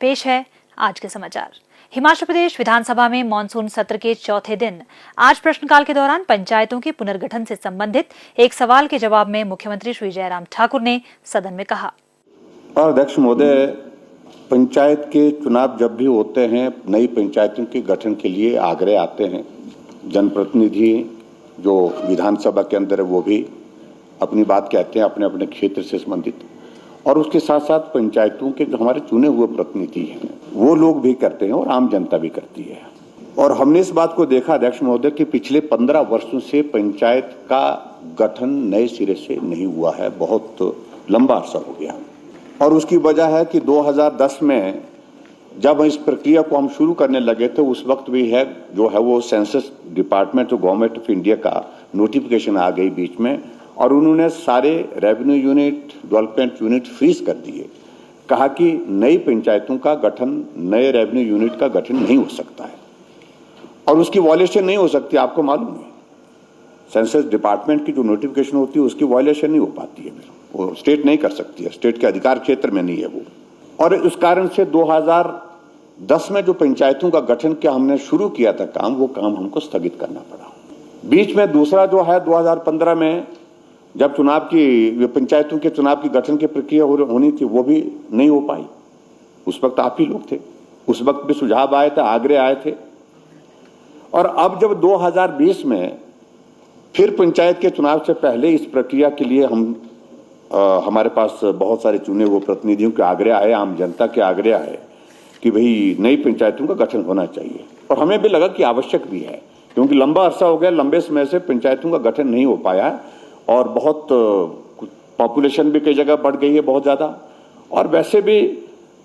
पेश है आज के समाचार। हिमाचल प्रदेश विधानसभा में मानसून सत्र के चौथे दिन आज प्रश्नकाल के दौरान पंचायतों के पुनर्गठन से संबंधित एक सवाल के जवाब में मुख्यमंत्री श्री जयराम ठाकुर ने सदन में कहा। अध्यक्ष महोदय, पंचायत के चुनाव जब भी होते हैं, नई पंचायतों के गठन के लिए आग्रह आते हैं। जनप्रतिनिधि जो विधानसभा के अंदर है वो भी अपनी बात कहते हैं अपने अपने क्षेत्र से संबंधित, और उसके साथ साथ पंचायतों के जो हमारे चुने हुए प्रतिनिधि हैं वो लोग भी करते हैं और आम जनता भी करती है। और हमने इस बात को देखा अध्यक्ष महोदय कि पिछले 15 वर्षों से पंचायत का गठन नए सिरे से नहीं हुआ है, बहुत लंबा अरसा हो गया। और उसकी वजह है कि 2010 में जब इस प्रक्रिया को हम शुरू करने लगे थे, उस वक्त भी है जो है वो सेंसस डिपार्टमेंट, जो गवर्नमेंट ऑफ इंडिया का नोटिफिकेशन आ गई बीच में, और उन्होंने सारे revenue unit, development unit freeze कर दिए। कहा कि नई पंचायतों का गठन, नए रेवेन्यू यूनिट का गठन नहीं हो सकता है और उसकी वॉयलेशन नहीं हो सकती। आपको मालूम है, सेंसस डिपार्टमेंट की जो नोटिफिकेशन होती है उसकी वॉयलेशन नहीं हो पाती है, वो स्टेट नहीं कर सकती है, स्टेट के अधिकार क्षेत्र में नहीं है वो। और उस कारण से 2010 में जो पंचायतों का गठन क्या हमने शुरू किया था काम, वो काम हमको स्थगित करना पड़ा। बीच में दूसरा जो है 2015 में जब चुनाव की, पंचायतों के चुनाव की गठन की प्रक्रिया होनी थी, वो भी नहीं हो पाई। उस वक्त आप ही लोग थे, उस वक्त भी सुझाव आए थे, आग्रह आए थे। और अब जब 2020 में फिर पंचायत के चुनाव से पहले इस प्रक्रिया के लिए हमारे पास बहुत सारे चुने हुए प्रतिनिधियों के आग्रह आए, आम जनता के आग्रह आए कि भाई नई पंचायतों का गठन होना चाहिए। और हमें भी लगा कि आवश्यक भी है, क्योंकि लंबा अरसा हो गया, लंबे समय से पंचायतों का गठन नहीं हो पाया और बहुत पॉपुलेशन भी कई जगह बढ़ गई है बहुत ज़्यादा। और वैसे भी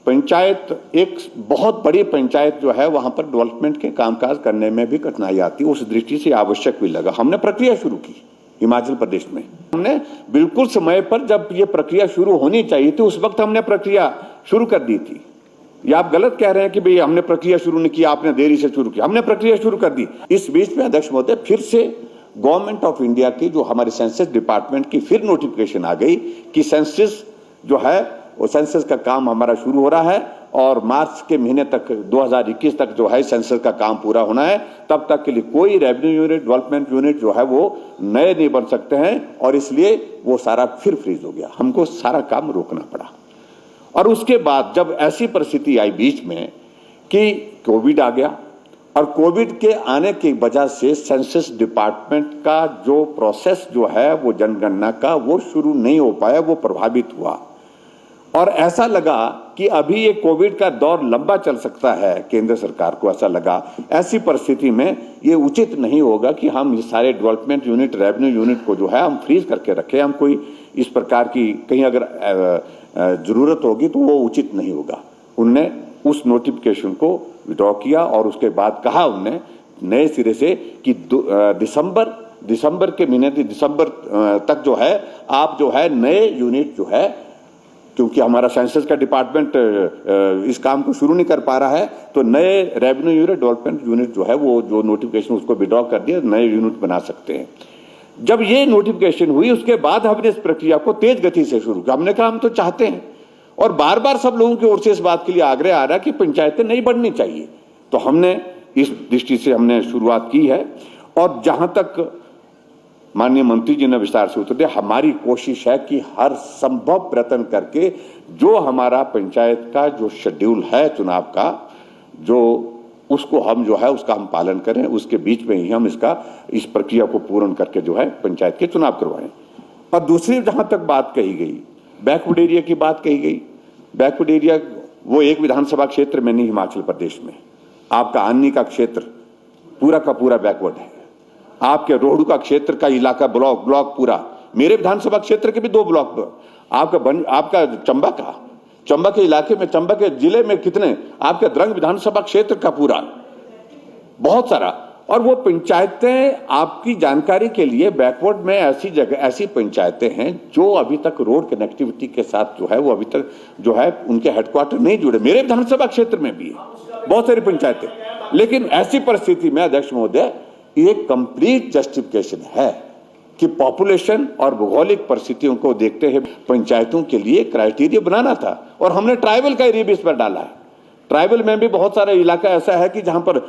पंचायत, एक बहुत बड़ी पंचायत जो है वहाँ पर डेवलपमेंट के कामकाज करने में भी कठिनाई आती है। उस दृष्टि से आवश्यक भी लगा। हमने प्रक्रिया शुरू की हिमाचल प्रदेश में। हमने बिल्कुल समय पर, जब ये प्रक्रिया शुरू होनी चाहिए थी, उस वक्त हमने प्रक्रिया शुरू कर दी थी। ये आप गलत कह रहे हैं कि भाई हमने प्रक्रिया शुरू नहीं की, आपने देरी से शुरू किया। हमने प्रक्रिया शुरू कर दी। इस बीच में अध्यक्ष महोदय फिर से गवर्नमेंट ऑफ इंडिया की जो हमारे सेंसस डिपार्टमेंट की फिर नोटिफिकेशन आ गई कि सेंसस जो है वो सेंसस का काम हमारा शुरू हो रहा है और मार्च के महीने तक 2021 तक जो है सेंसस का काम पूरा होना है। तब तक के लिए कोई रेवेन्यू यूनिट, डेवलपमेंट यूनिट जो है वो नए नहीं बन सकते हैं, और इसलिए वो सारा फिर फ्रीज हो गया। हमको सारा काम रोकना पड़ा। और उसके बाद जब ऐसी परिस्थिति आई बीच में कि कोविड आ गया, और कोविड के आने की वजह से सेंसस डिपार्टमेंट का जो प्रोसेस जो है वो जनगणना का, वो शुरू नहीं हो पाया, वो प्रभावित हुआ। और ऐसा लगा कि अभी ये कोविड का दौर लंबा चल सकता है, केंद्र सरकार को ऐसा लगा। ऐसी परिस्थिति में ये उचित नहीं होगा कि हम ये सारे डेवलपमेंट यूनिट, रेवेन्यू यूनिट को जो है हम फ्रीज करके रखें। हम कोई इस प्रकार की कहीं अगर जरूरत होगी तो वो उचित नहीं होगा। उनने उस नोटिफिकेशन को विड्रॉ किया और उसके बाद कहा उनने नए सिरे से कि दिसंबर के महीने, दिसंबर तक जो है आप जो है नए यूनिट जो है, क्योंकि हमारा सेंसस का डिपार्टमेंट इस काम को शुरू नहीं कर पा रहा है, तो नए रेवेन्यू यूनिट, डेवलपमेंट यूनिट जो है वो जो नोटिफिकेशन उसको विड्रॉ कर दिया, नए यूनिट बना सकते हैं। जब ये नोटिफिकेशन हुई उसके बाद हमने इस प्रक्रिया को तेज गति से शुरू किया। हमने कहा हम तो चाहते हैं, और बार बार सब लोगों की ओर से इस बात के लिए आग्रह आ रहा है कि पंचायतें नहीं बढ़नी चाहिए। तो हमने इस दृष्टि से हमने शुरुआत की है। और जहां तक माननीय मंत्री जी ने विस्तार से उत्तर दिया, हमारी कोशिश है कि हर संभव प्रयत्न करके जो हमारा पंचायत का जो शेड्यूल है चुनाव का, जो उसको हम जो है उसका हम पालन करें। उसके बीच में ही हम इस प्रक्रिया को पूर्ण करके जो है पंचायत के चुनाव करवाएं। और दूसरी जहां तक बात कही गई, बैकवर्ड एरिया की बात कही गई। बैकवर्ड एरिया वो एक विधानसभा क्षेत्र में नहीं, हिमाचल प्रदेश में आपका आनी का क्षेत्र पूरा का पूरा बैकवर्ड है। आपके रोहडू का क्षेत्र का इलाका, ब्लॉक पूरा, मेरे विधानसभा क्षेत्र के भी 2 ब्लॉक, आपका चंबा के इलाके में, चंबा के जिले में कितने, आपके द्रंग विधानसभा क्षेत्र का पूरा बहुत सारा। और वो पंचायतें आपकी जानकारी के लिए बैकवर्ड में ऐसी जगह, ऐसी पंचायतें हैं जो अभी तक रोड कनेक्टिविटी के साथ जो है वो अभी तक जो है उनके हेडक्वार्टर नहीं जुड़े। मेरे विधानसभा क्षेत्र में भी है बहुत सारी पंचायतें। लेकिन ऐसी परिस्थिति में अध्यक्ष महोदय ये कंप्लीट जस्टिफिकेशन है कि पॉपुलेशन और भौगोलिक परिस्थितियों को देखते हुए पंचायतों के लिए क्राइटेरिया बनाना था, और हमने ट्राइबल का एरिया भी इस पर डाला है। ट्राइबल में भी बहुत सारा इलाका ऐसा है कि जहां पर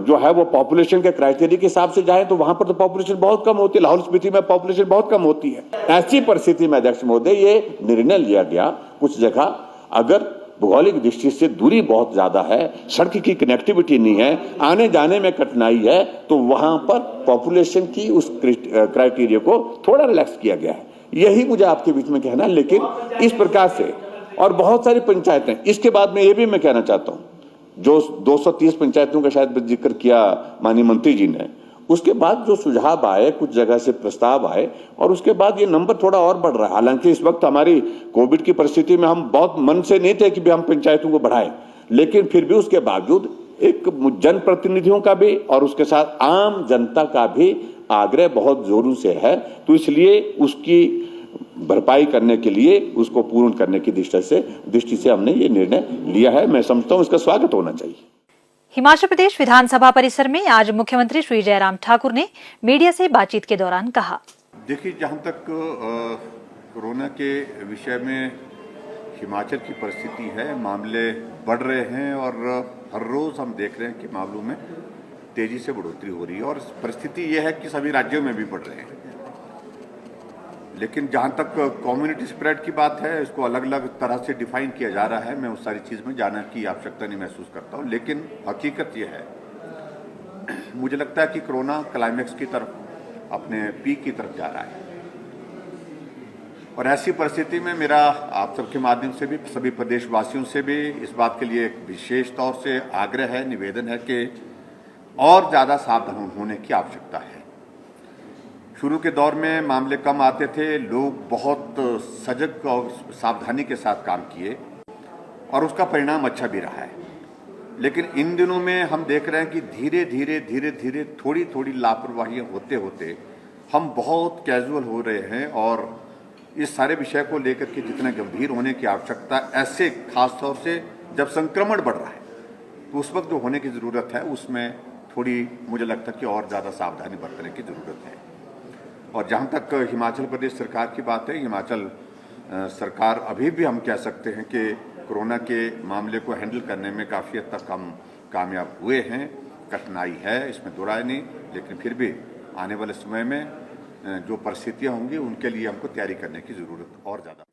जो है वो पॉपुलेशन के क्राइटेरिया के हिसाब से जाए तो वहां पर तो पॉपुलेशन बहुत कम होती है। लाहौल स्पीति में पॉपुलेशन बहुत कम होती है। ऐसी परिस्थिति में अध्यक्ष महोदय ये निर्णय लिया गया, कुछ जगह अगर भौगोलिक दृष्टि से दूरी बहुत ज्यादा है, सड़क की कनेक्टिविटी नहीं है, आने जाने में कठिनाई है, तो वहां पर पॉपुलेशन की उस क्राइटेरिया को थोड़ा रिलैक्स किया गया है। यही मुझे आपके बीच में कहना है। लेकिन इस प्रकार से और बहुत सारी पंचायतें, इसके बाद में ये भी मैं कहना चाहता हूं, जो 230 पंचायतों का शायद जिक्र किया माननीय मंत्री जी ने, उसके बाद जो सुझाव आए, कुछ जगह से प्रस्ताव आए और उसके बाद ये नंबर थोड़ा और बढ़ रहा है। हालांकि इस वक्त हमारी कोविड की परिस्थिति में हम बहुत मन से नहीं थे कि भी हम पंचायतों को बढ़ाएं, लेकिन फिर भी उसके बावजूद एक जनप्रतिनिधियों का भी और उसके साथ आम जनता का भी आग्रह बहुत जोरों से है। तो इसलिए उसकी भरपाई करने के लिए, उसको पूर्ण करने की दृष्टि से हमने ये निर्णय लिया है। मैं समझता हूं इसका स्वागत होना चाहिए। हिमाचल प्रदेश विधानसभा परिसर में आज मुख्यमंत्री श्री जयराम ठाकुर ने मीडिया से बातचीत के दौरान कहा, देखिए, जहां तक कोरोना के विषय में हिमाचल की परिस्थिति है, मामले बढ़ रहे हैं और हर रोज हम देख रहे हैं कि मामलों में तेजी से बढ़ोतरी हो रही है और परिस्थिति यह है कि सभी राज्यों में भी बढ़ रहे हैं। लेकिन जहां तक कम्युनिटी स्प्रेड की बात है, इसको अलग अलग तरह से डिफाइन किया जा रहा है। मैं उस सारी चीज़ में जाने की आवश्यकता नहीं महसूस करता हूं। लेकिन हकीकत यह है, मुझे लगता है कि कोरोना क्लाइमेक्स की तरफ, अपने पीक की तरफ जा रहा है और ऐसी परिस्थिति में मेरा आप सबके माध्यम से भी, सभी प्रदेशवासियों से भी इस बात के लिए एक विशेष तौर से आग्रह है, निवेदन है कि और ज़्यादा सावधान होने की आवश्यकता है। शुरू के दौर में मामले कम आते थे, लोग बहुत सजग और सावधानी के साथ काम किए और उसका परिणाम अच्छा भी रहा है। लेकिन इन दिनों में हम देख रहे हैं कि धीरे धीरे थोड़ी थोड़ी लापरवाही होते होते हम बहुत कैजुअल हो रहे हैं और इस सारे विषय को लेकर के जितना गंभीर होने की आवश्यकता, ऐसे खास तौर से जब संक्रमण बढ़ रहा है, तो उस वक्त जो होने की ज़रूरत है उसमें थोड़ी, मुझे लगता है कि और ज़्यादा सावधानी बरतने की ज़रूरत है। और जहाँ तक हिमाचल प्रदेश सरकार की बात है, हिमाचल सरकार अभी भी हम कह सकते हैं कि कोरोना के मामले को हैंडल करने में काफ़ी हद तक हम कामयाब हुए हैं। कठिनाई है, इसमें दो राय नहीं, लेकिन फिर भी आने वाले समय में जो परिस्थितियाँ होंगी उनके लिए हमको तैयारी करने की ज़रूरत और ज़्यादा।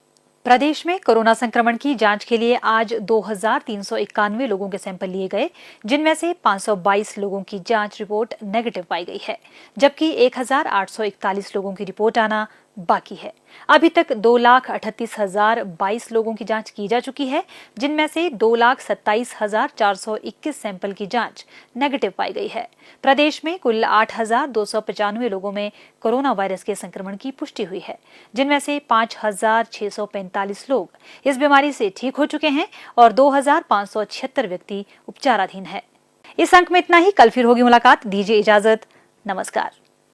प्रदेश में कोरोना संक्रमण की जांच के लिए आज 2391 लोगों के सैंपल लिए गए, जिनमें से 522 लोगों की जांच रिपोर्ट नेगेटिव पाई गई है, जबकि 1841 लोगों की रिपोर्ट आना बाकी है। अभी तक 2,38,022 लोगों की जांच की जा चुकी है, जिनमें से 2,27,421 सैंपल की जांच नेगेटिव पाई गई है। प्रदेश में कुल 8,295 लोगों में कोरोना वायरस के संक्रमण की पुष्टि हुई है, जिनमें से 5,645 लोग इस बीमारी से ठीक हो चुके हैं और 2,576 व्यक्ति उपचाराधीन है। इस अंक में इतना ही। कल फिर होगी मुलाकात। दीजिए इजाजत। नमस्कार।